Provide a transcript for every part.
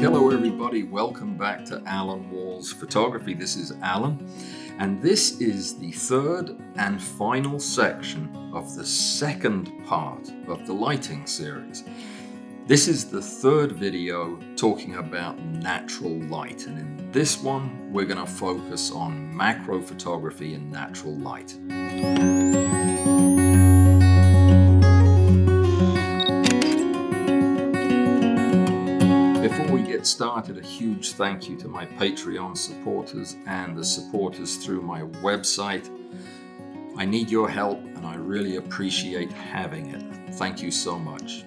Hello everybody, welcome back to Alan Wall's Photography. This is Alan, and this is the third and final section of the second part of the lighting series. This is the third video talking about natural light, and in this one we're going to focus on macro photography and natural light. Before we get started, a huge thank you to my Patreon supporters and the supporters through my website. I need your help and I really appreciate having it. Thank you so much.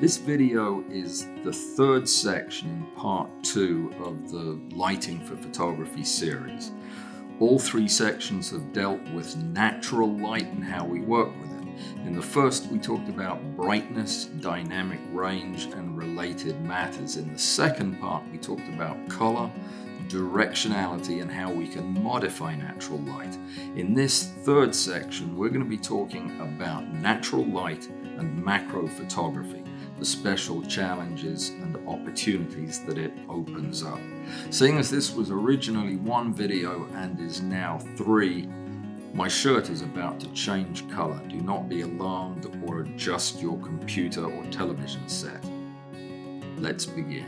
This video is the third section in part 2 of the Lighting for Photography series. All three sections have dealt with natural light and how we work with it. In the first, we talked about brightness, dynamic range, and related matters. In the second part, we talked about color, directionality, and how we can modify natural light. In this third section, we're going to be talking about natural light and macro photography, the special challenges and opportunities that it opens up. Seeing as this was originally one video and is now 3, my shirt is about to change color. Do not be alarmed or adjust your computer or television set. Let's begin.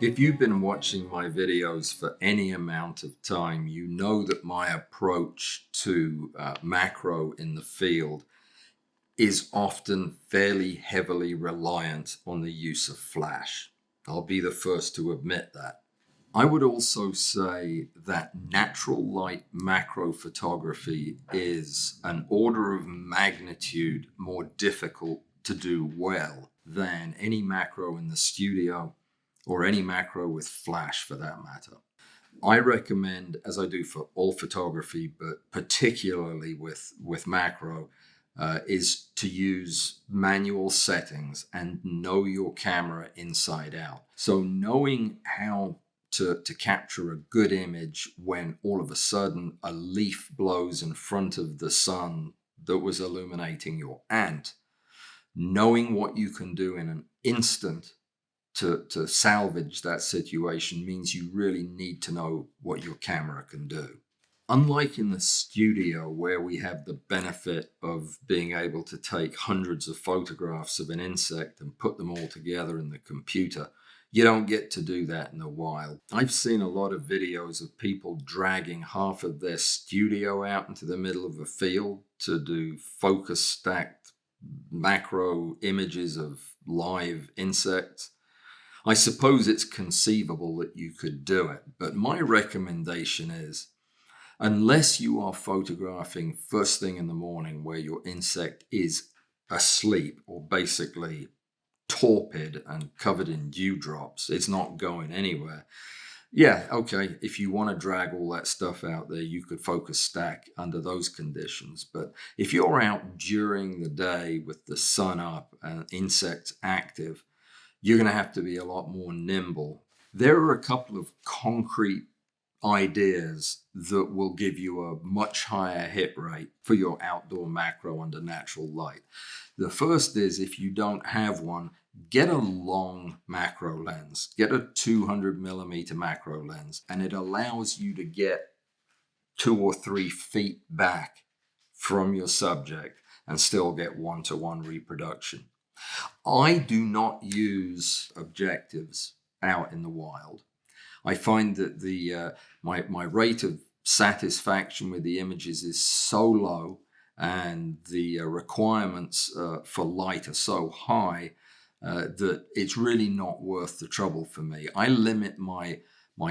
If you've been watching my videos for any amount of time, you know that my approach to macro in the field is often fairly heavily reliant on the use of flash. I'll be the first to admit that. I would also say that natural light macro photography is an order of magnitude more difficult to do well than any macro in the studio or any macro with flash for that matter. I recommend, as I do for all photography, but particularly with macro, is to use manual settings and know your camera inside out. So knowing how to capture a good image when all of a sudden a leaf blows in front of the sun that was illuminating your ant, knowing what you can do in an instant to salvage that situation means you really need to know what your camera can do. Unlike in the studio, where we have the benefit of being able to take hundreds of photographs of an insect and put them all together in the computer, you don't get to do that in the wild. I've seen a lot of videos of people dragging half of their studio out into the middle of a field to do focus stacked macro images of live insects. I suppose it's conceivable that you could do it, but my recommendation is, unless you are photographing first thing in the morning where your insect is asleep or basically torpid and covered in dewdrops, it's not going anywhere. Yeah, okay, if you want to drag all that stuff out there, you could focus stack under those conditions. But if you're out during the day with the sun up and insects active, you're going to have to be a lot more nimble. There are a couple of concrete ideas that will give you a much higher hit rate for your outdoor macro under natural light. The first is, if you don't have one, get a long macro lens. Get a 200 millimeter macro lens, and it allows you to get 2 or 3 feet back from your subject and still get one-to-one reproduction. I do not use objectives out in the wild. I find that my rate of satisfaction with the images is so low, and the requirements for light are so high that it's really not worth the trouble for me. I limit my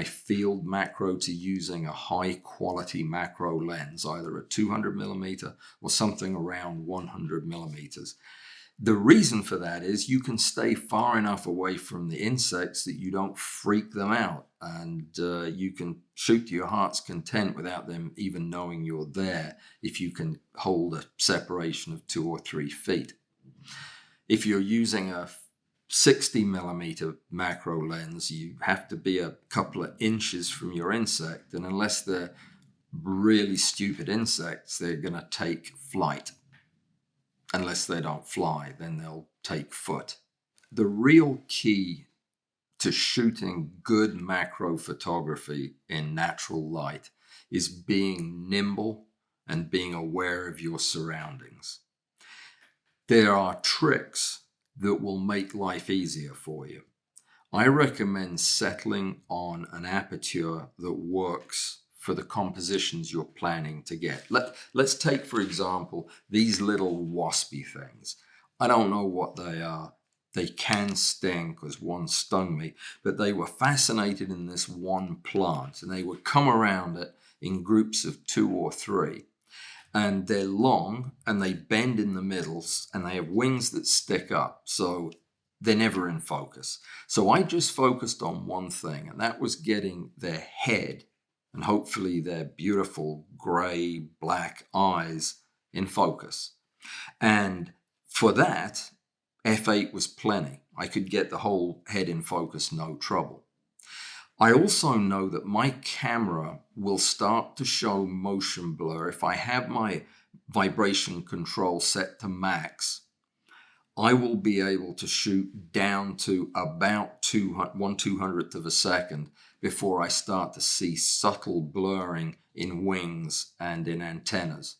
field macro to using a high quality macro lens, either a 200 millimeter or something around 100 millimeters. The reason for that is you can stay far enough away from the insects that you don't freak them out, and you can shoot to your heart's content without them even knowing you're there if you can hold a separation of 2 or 3 feet. If you're using a 60 millimeter macro lens, you have to be a couple of inches from your insect, and unless they're really stupid insects, they're going to take flight. Unless they don't fly, then they'll take foot. the real key to shooting good macro photography in natural light is being nimble and being aware of your surroundings. There are tricks that will make life easier for you. I recommend settling on an aperture that works for the compositions you're planning to get. Let's take, for example, these little waspy things. I don't know what they are. They can sting, because one stung me, but they were fascinated in this one plant, and they would come around it in groups of 2 or 3. And they're long and they bend in the middles and they have wings that stick up. So they're never in focus. So I just focused on one thing, and that was getting their head and hopefully their beautiful gray, black eyes in focus. And for that, f8 was plenty. I could get the whole head in focus, no trouble. I also know that my camera will start to show motion blur if I have my vibration control set to max. I will be able to shoot down to about 1/200th of a second before I start to see subtle blurring in wings and in antennas.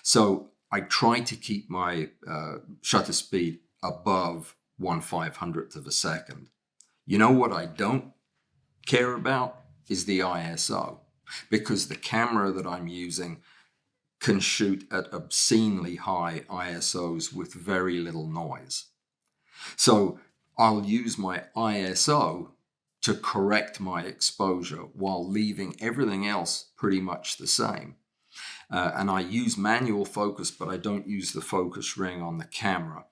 So I try to keep my shutter speed above 1/500th of a second. You know what I don't care about is the ISO, because the camera that I'm using can shoot at obscenely high ISOs with very little noise. So I'll use my ISO to correct my exposure while leaving everything else pretty much the same. And I use manual focus, but I don't use the focus ring on the camera.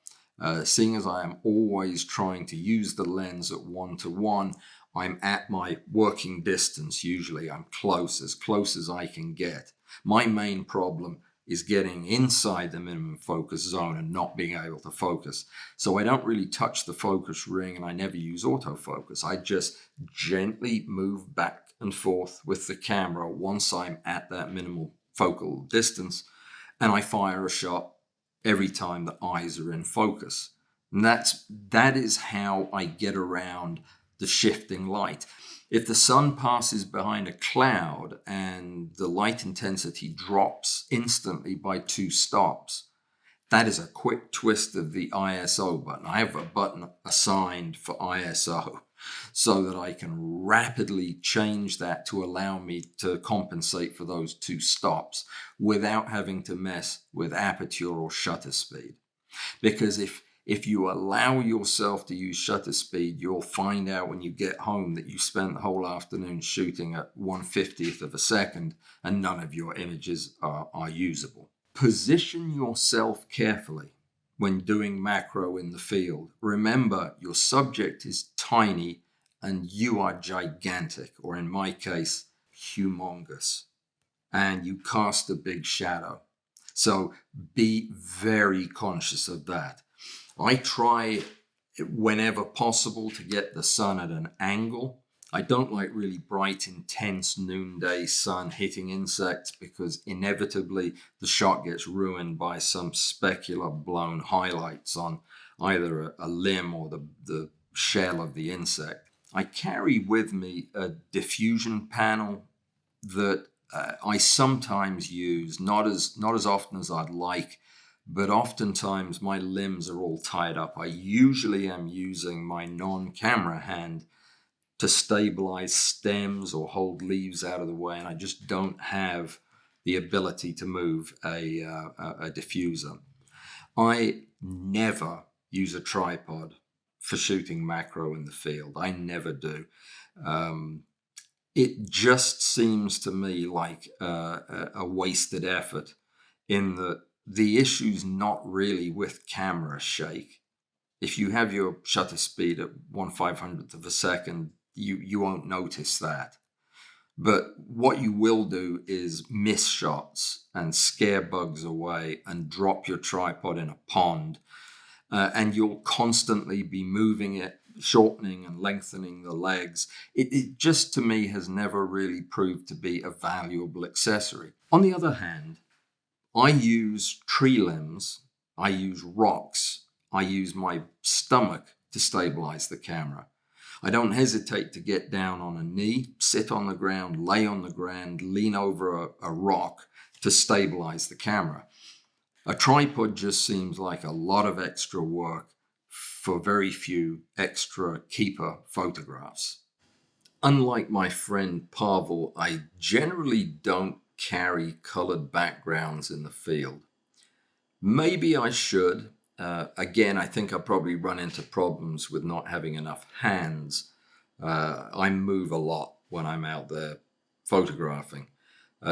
Seeing as I am always trying to use the lens at 1:1, I'm at my working distance. Usually I'm close as I can get. My main problem is getting inside the minimum focus zone and not being able to focus. So I don't really touch the focus ring, and I never use autofocus. I just gently move back and forth with the camera once I'm at that minimal focal distance, and I fire a shot every time the eyes are in focus. And that is how I get around the shifting light. If the sun passes behind a cloud and the light intensity drops instantly by 2 stops, that is a quick twist of the ISO button. I have a button assigned for ISO so that I can rapidly change that to allow me to compensate for those 2 stops without having to mess with aperture or shutter speed. Because if you allow yourself to use shutter speed, you'll find out when you get home that you spent the whole afternoon shooting at 1/50th of a second and none of your images are usable. Position yourself carefully when doing macro in the field. Remember, your subject is tiny and you are gigantic, or in my case, humongous, and you cast a big shadow. So be very conscious of that. I try whenever possible to get the sun at an angle. I don't like really bright, intense noonday sun hitting insects, because inevitably the shot gets ruined by some specular blown highlights on either a limb or the shell of the insect. I carry with me a diffusion panel that I sometimes use, not as often as I'd like, but oftentimes my limbs are all tied up. I usually am using my non-camera hand to stabilize stems or hold leaves out of the way, and I just don't have the ability to move a diffuser. I never use a tripod for shooting macro in the field. I never do. It just seems to me like a wasted effort, in that the issue's not really with camera shake. If you have your shutter speed at 1/500th of a second, you won't notice that. But what you will do is miss shots and scare bugs away and drop your tripod in a pond. And you'll constantly be moving it, shortening and lengthening the legs. It just, to me, has never really proved to be a valuable accessory. On the other hand, I use tree limbs, I use rocks, I use my stomach to stabilize the camera. I don't hesitate to get down on a knee, sit on the ground, lay on the ground, lean over a rock to stabilize the camera. A tripod just seems like a lot of extra work for very few extra keeper photographs. Unlike my friend Pavel, I generally don't carry colored backgrounds in the field. Maybe I should. Again, I think I probably run into problems with not having enough hands. I move a lot when I'm out there photographing.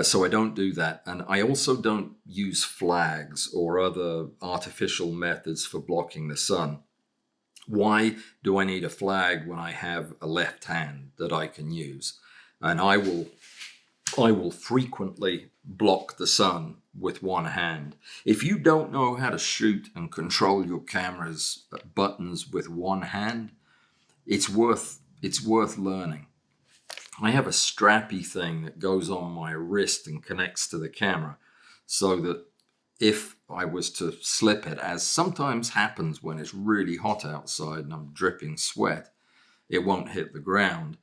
So I don't do that. And I also don't use flags or other artificial methods for blocking the sun. Why do I need a flag when I have a left hand that I can use? And I will frequently block the sun with one hand. If you don't know how to shoot and control your camera's buttons with one hand, it's worth learning. I have a strappy thing that goes on my wrist and connects to the camera so that if I was to slip it, as sometimes happens when it's really hot outside and I'm dripping sweat, it won't hit the ground.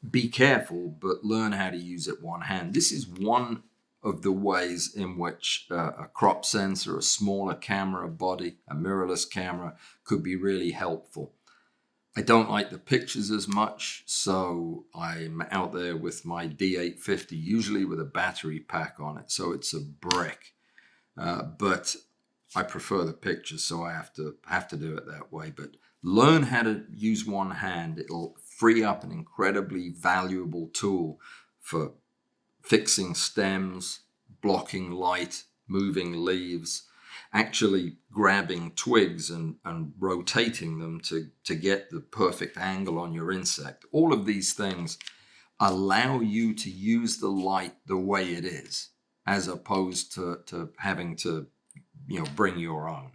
Be careful, but learn how to use it one hand. This is one of the ways in which a crop sensor, a smaller camera body, a mirrorless camera could be really helpful. I don't like the pictures as much, so I'm out there with my D850, usually with a battery pack on it, so it's a brick. But I prefer the pictures, so I have to do it that way. But learn how to use one hand. It'll free up an incredibly valuable tool for fixing stems, blocking light, moving leaves, actually grabbing twigs and rotating them to get the perfect angle on your insect. All of these things allow you to use the light the way it is, as opposed to having to, bring your own.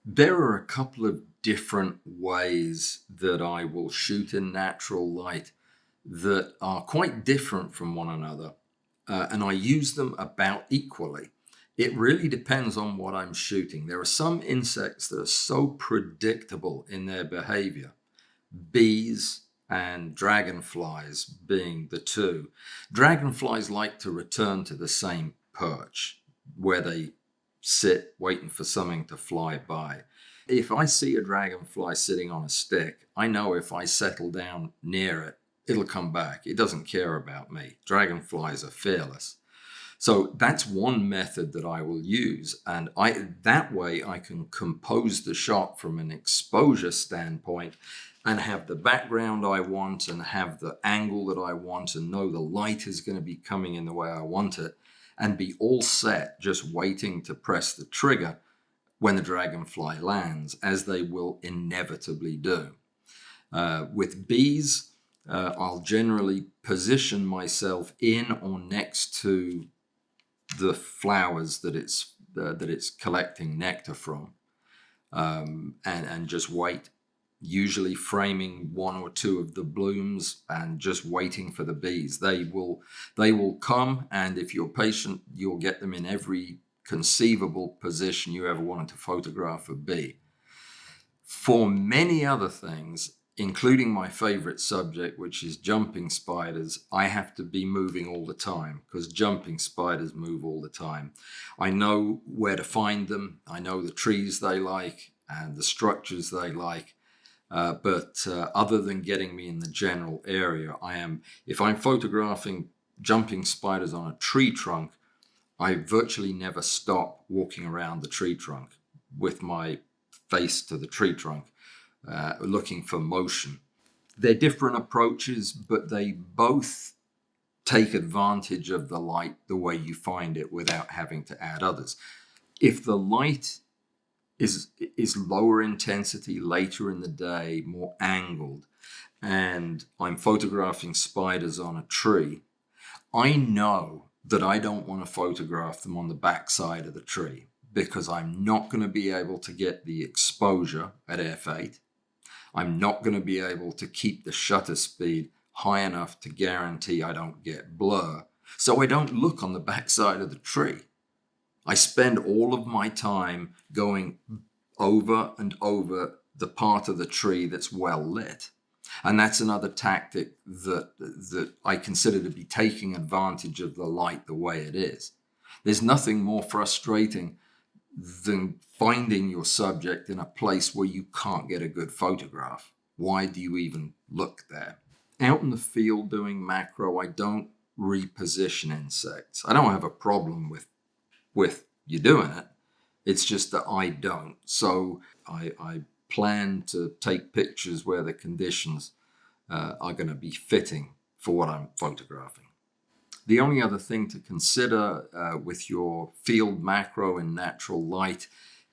There are a couple of different ways that I will shoot in natural light that are quite different from one another, and I use them about equally. It really depends on what I'm shooting. There are some insects that are so predictable in their behavior. Bees and dragonflies being the two. Dragonflies like to return to the same perch where they sit waiting for something to fly by. If I see a dragonfly sitting on a stick, I know if I settle down near it, it'll come back. It doesn't care about me. Dragonflies are fearless. So that's one method that I will use. And that way I can compose the shot from an exposure standpoint and have the background I want and have the angle that I want and know the light is going to be coming in the way I want it and be all set, just waiting to press the trigger when the dragonfly lands, as they will inevitably do. With bees, I'll generally position myself in or next to the flowers that it's collecting nectar from, and just wait, usually framing one or two of the blooms and just waiting for the bees. They will come, and if you're patient, you'll get them in every conceivable position you ever wanted to photograph a bee. For many other things, including my favorite subject, which is jumping spiders, I have to be moving all the time because jumping spiders move all the time. I know where to find them. I know the trees they like and the structures they like. But other than getting me in the general area, if I'm photographing jumping spiders on a tree trunk, I virtually never stop walking around the tree trunk with my face to the tree trunk, looking for motion. They're different approaches, but they both take advantage of the light the way you find it without having to add others. If the light is lower intensity, later in the day, more angled, and I'm photographing spiders on a tree, I know that I don't want to photograph them on the backside of the tree because I'm not going to be able to get the exposure at f8. I'm not going to be able to keep the shutter speed high enough to guarantee I don't get blur. So I don't look on the backside of the tree. I spend all of my time going over and over the part of the tree that's well lit. And that's another tactic that I consider to be taking advantage of the light the way it is. There's nothing more frustrating than finding your subject in a place where you can't get a good photograph. Why do you even look there? Out in the field doing macro, I don't reposition insects. I don't have a problem with you doing it. It's just that I don't. So I plan to take pictures where the conditions are going to be fitting for what I'm photographing. The only other thing to consider with your field macro in natural light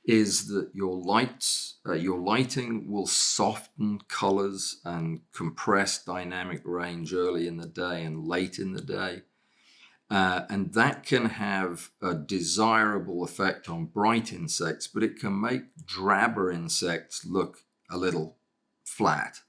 is that your lighting will soften colors and compress dynamic range early in the day and late in the day. And that can have a desirable effect on bright insects, but it can make drabber insects look a little flat.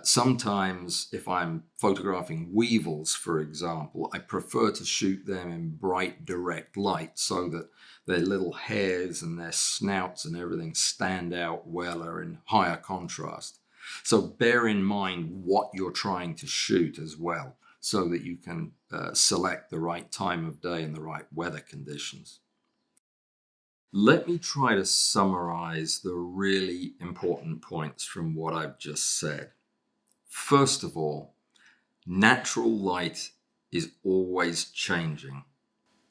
Sometimes if I'm photographing weevils, for example, I prefer to shoot them in bright, direct light so that their little hairs and their snouts and everything stand out well or in higher contrast. So bear in mind what you're trying to shoot as well, so that you can select the right time of day and the right weather conditions. Let me try to summarize the really important points from what I've just said. First of all, natural light is always changing.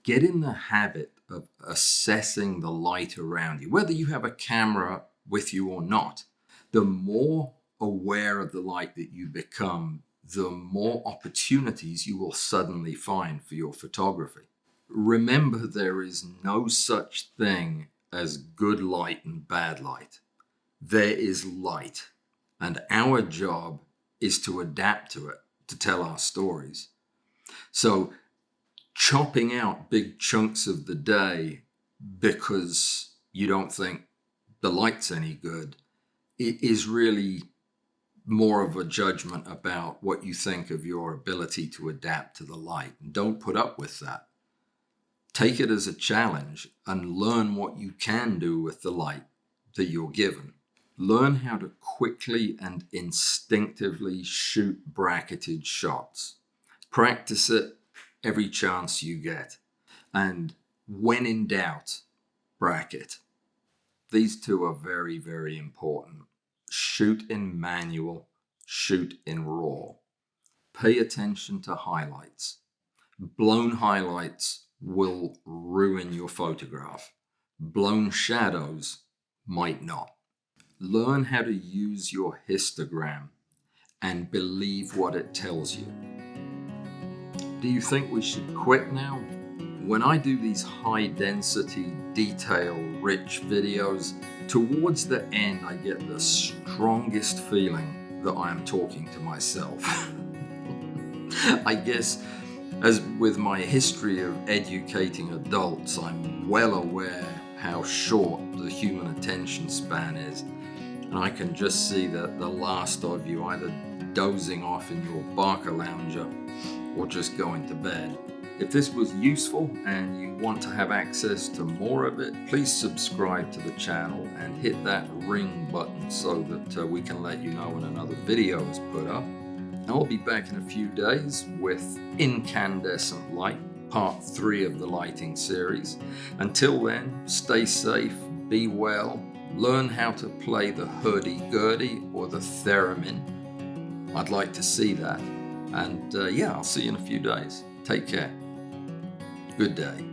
Get in the habit of assessing the light around you, whether you have a camera with you or not. The more aware of the light that you become, the more opportunities you will suddenly find for your photography. Remember, there is no such thing as good light and bad light. There is light, and our job is to adapt to it, to tell our stories. So chopping out big chunks of the day because you don't think the light's any good, it is really more of a judgment about what you think of your ability to adapt to the light. And don't put up with that. Take it as a challenge and learn what you can do with the light that you're given. Learn how to quickly and instinctively shoot bracketed shots. Practice it every chance you get. And when in doubt, bracket. These two are very, very important. Shoot in manual, shoot in raw. Pay attention to highlights. Blown highlights will ruin your photograph. Blown shadows might not. Learn how to use your histogram and believe what it tells you. Do you think we should quit now? When I do these high density, detail rich videos, towards the end I get the strongest feeling that I am talking to myself. I guess, as with my history of educating adults, I'm well aware how short the human attention span is. And I can just see the last of you either dozing off in your Barker lounger or just going to bed. If this was useful and you want to have access to more of it, please subscribe to the channel and hit that ring button so that we can let you know when another video is put up. I'll be back in a few days with Incandescent Light, part 3 of the lighting series. Until then, stay safe, be well, learn how to play the hurdy-gurdy or the theremin. I'd like to see that. And I'll see you in a few days. Take care. Good day.